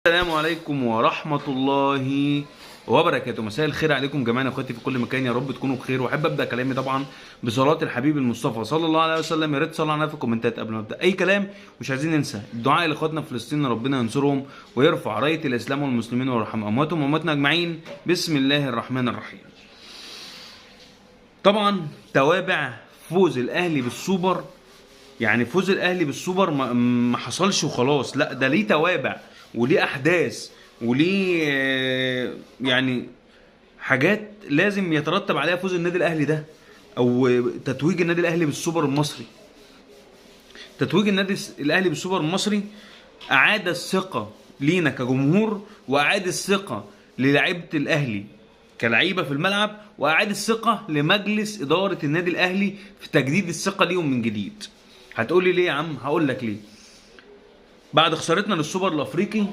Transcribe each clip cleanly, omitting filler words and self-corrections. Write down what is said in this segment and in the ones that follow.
السلام عليكم ورحمة الله وبركاته. مساء الخير عليكم جميعا اخواتي في كل مكان، يا رب تكونوا بخير. واحب ابدا كلامي طبعا بصلاة الحبيب المصطفى صلى الله عليه وسلم. يا ريت تصلوا علينا في الكومنتات قبل ما ابدا اي كلام. مش عايزين ننسى الدعاء لاخواتنا في فلسطين، ربنا ينصرهم ويرفع راية الاسلام والمسلمين ويرحم امواتهم وامواتنا اجمعين. بسم الله الرحمن الرحيم. طبعا توابع فوز الاهلي بالسوبر، يعني فوز الاهلي بالسوبر ما حصلش وخلاص، لا ده ليه توابع وليه احداث وليه يعني حاجات لازم يترتب عليها فوز النادي الاهلي ده، او تتويج النادي الاهلي بالسوبر المصري. تتويج النادي الاهلي بالسوبر المصري اعاد الثقه لينا كجمهور، واعاد الثقه للاعيبه الاهلي كلعيبه في الملعب، واعاد الثقه لمجلس اداره النادي الاهلي في تجديد الثقه ليهم من جديد. هتقولي ليه يا عم؟ هقول لك ليه. بعد خسارتنا للسوبر الافريقي،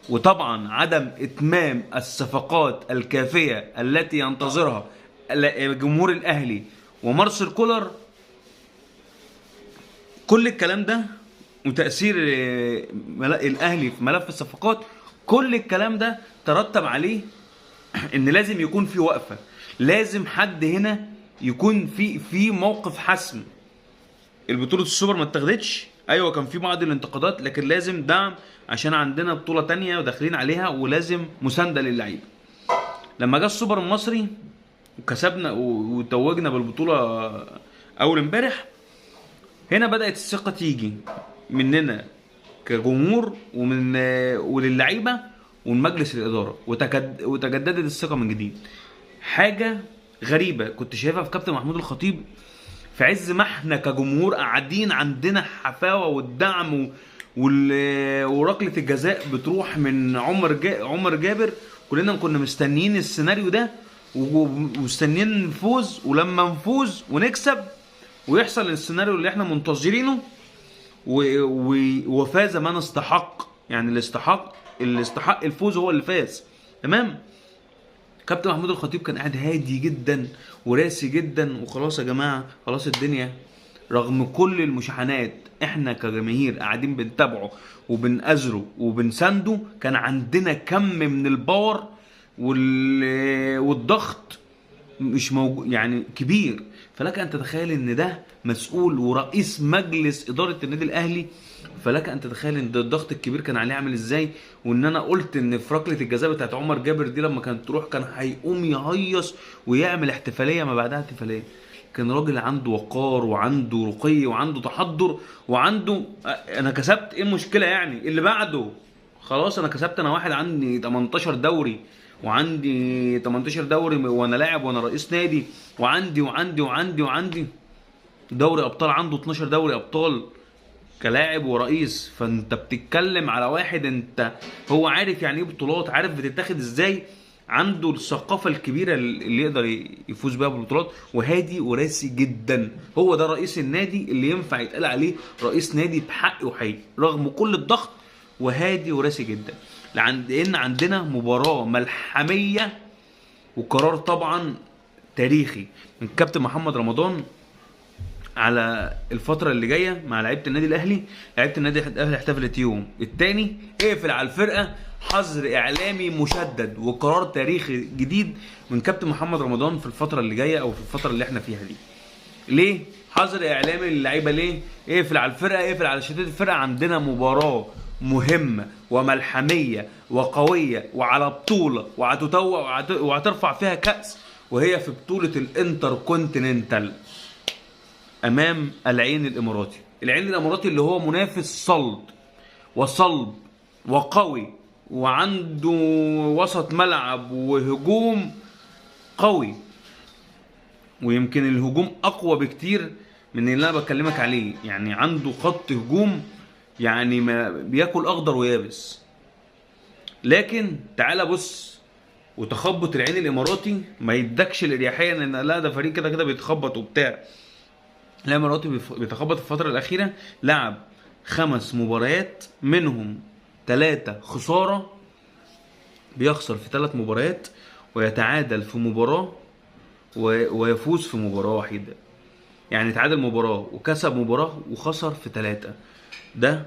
وطبعا عدم اتمام الصفقات الكافيه التي ينتظرها جمهور الاهلي ومارسيل كولر، كل الكلام ده وتاثير الاهلي في ملف الصفقات، كل الكلام ده ترتب عليه ان لازم يكون في وقفه، لازم حد هنا يكون في موقف حسم. البطولة السوبر ما اتاخدتش، ايوه كان في بعض الانتقادات، لكن لازم دعم عشان عندنا بطولة تانية وداخلين عليها، ولازم مساندة للعيبة. لما جه السوبر المصري وكسبنا وتوجنا بالبطولة اول امبارح، هنا بدأت الثقة تيجي مننا كجمهور وللعيبة ومن مجلس الإدارة، وتجددت الثقة من جديد. حاجة غريبة كنت شايفها في كابتن محمود الخطيب، في عز ما احنا كجمهور قاعدين عندنا حفاوه والدعم وركله الجزاء بتروح من عمر جابر، كلنا كنا مستنيين السيناريو ده ومستنيين نفوز، ولما نفوز ونكسب ويحصل السيناريو اللي احنا منتظرينه وفاز من استحق، يعني اللي استحق الفوز هو اللي فاز. تمام. كابتن محمود الخطيب كان قاعد هادي جدا وراسي جدا، وخلاص يا جماعه خلاص الدنيا، رغم كل المشاحنات احنا كجماهير قاعدين بنتابعه وبنأزره وبنسانده، كان عندنا كم من الباور والضغط مش موجود، يعني كبير. فلك ان تتخيل ان ده مسؤول ورئيس مجلس اداره النادي الاهلي، فلك ان تتخيل ان الضغط الكبير كان عليه عامل ازاي. وان انا قلت ان في ركله الجزاء بتاعت عمر جابر دي لما كانت تروح كان هيقوم يهيص ويعمل احتفاليه ما بعدها احتفاليه. كان راجل عنده وقار وعنده رقي وعنده تحضر وعنده انا كسبت، ايه المشكله يعني اللي بعده؟ خلاص انا كسبت، انا واحد عندي 18 دوري، وعندي 18 دوري وانا لاعب وانا رئيس نادي، وعندي دوري ابطال، عنده 12 دوري ابطال كلاعب ورئيس. فانت بتتكلم على واحد انت هو عارف يعني ايه بطولات، عارف بتتاخد ازاي، عنده الثقافه الكبيره اللي يقدر يفوز بيها بالبطولات، وهادي وراسي جدا. هو ده رئيس النادي اللي ينفع يتقال عليه رئيس نادي بحق وحقيقي، رغم كل الضغط وهادي وراسي جدا. لان عندنا مباراه ملحميه وقرار طبعا تاريخي من كابتن محمد رمضان على الفترة اللي جاية مع لعيبة النادي الأهلي. لعيبة النادي الأهلي احتفلت يوم التاني اقفل على الفرقة، حظر إعلامي مشدد وقرار تاريخي جديد من كابتن محمد رمضان في الفترة اللي جاية أو في الفترة اللي احنا فيها دي. ليه؟ حظر إعلامي للعيبة ليه؟ اقفل على الفرقة، اقفل على شتات الفرقة، عندنا مباراة مهمة وملحمية وقوية وعلى بطولة وهترفع فيها كأس، وهي في بطولة الانتر كونتيننتال امام العين الاماراتي. العين الاماراتي اللي هو منافس صلب وقوي، وعنده وسط ملعب وهجوم قوي، ويمكن الهجوم اقوى بكتير من اللي انا بكلمك عليه. يعني عنده خط هجوم يعني ما بياكل اخضر ويابس. لكن تعالى بص، وتخبط العين الاماراتي ما يدكش الاريحيه ان لا ده فريق كده كده بيتخبط وبتاع. لا، الاماراتي بيتخبط في الفتره الاخيره، لعب 5 مباريات منهم 3 خساره، بيخسر في 3 مباريات ويتعادل في مباراه ويفوز في مباراه واحده. يعني تعادل مباراه وكسب مباراه وخسر في 3. ده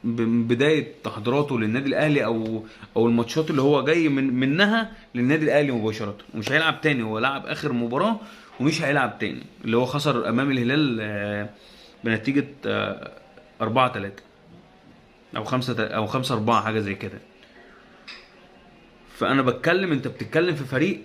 بدايه تحضيراته للنادي الاهلي او الماتشات اللي هو جاي منها للنادي الاهلي مباشره، ومش هيلعب تاني. هو لعب اخر مباراه ومش هيلعب تاني، اللي هو خسر امام الهلال بنتيجه 4-3 او 5-4 حاجه زي كده. فانا بتكلم، انت بتتكلم في فريق